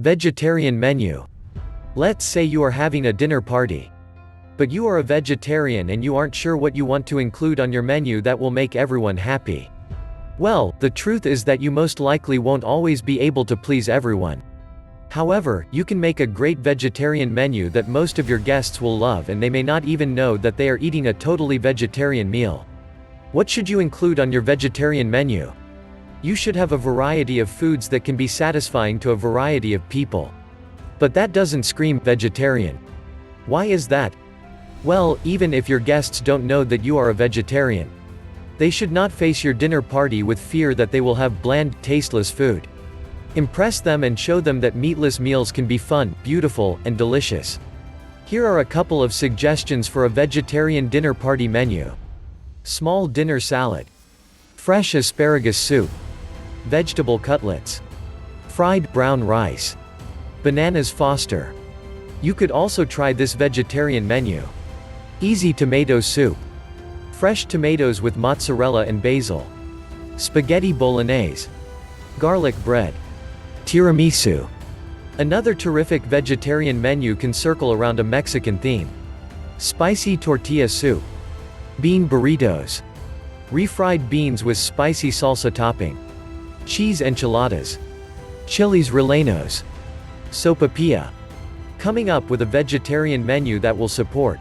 Vegetarian menu. Let's say you are having a dinner party. But you are a vegetarian and you aren't sure what you want to include on your menu that will make everyone happy. Well, the truth is that you most likely won't always be able to please everyone. However, you can make a great vegetarian menu that most of your guests will love and they may not even know that they are eating a totally vegetarian meal. What should you include on your vegetarian menu? You should have a variety of foods that can be satisfying to a variety of people. But that doesn't scream vegetarian. Why is that? Well, even if your guests don't know that you are a vegetarian, they should not face your dinner party with fear that they will have bland, tasteless food. Impress them and show them that meatless meals can be fun, beautiful, and delicious. Here are a couple of suggestions for a vegetarian dinner party menu. Small dinner salad. Fresh asparagus soup. Vegetable cutlets. Fried brown rice. Bananas Foster. You could also try this vegetarian menu. Easy tomato soup. Fresh tomatoes with mozzarella and basil. Spaghetti bolognese. Garlic bread. Tiramisu. Another terrific vegetarian menu can circle around a Mexican theme. Spicy tortilla soup. Bean burritos. Refried beans with spicy salsa topping. Cheese enchiladas. Chiles rellenos. Sopapilla. Coming up with a vegetarian menu that will support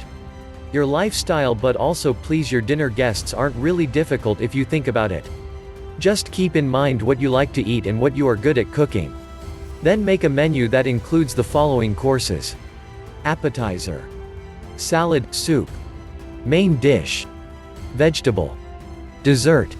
your lifestyle but also please your dinner guests aren't really difficult if you think about it. Just keep in mind what you like to eat and what you are good at cooking. Then make a menu that includes the following courses. Appetizer. Salad, soup. Main dish. Vegetable. Dessert.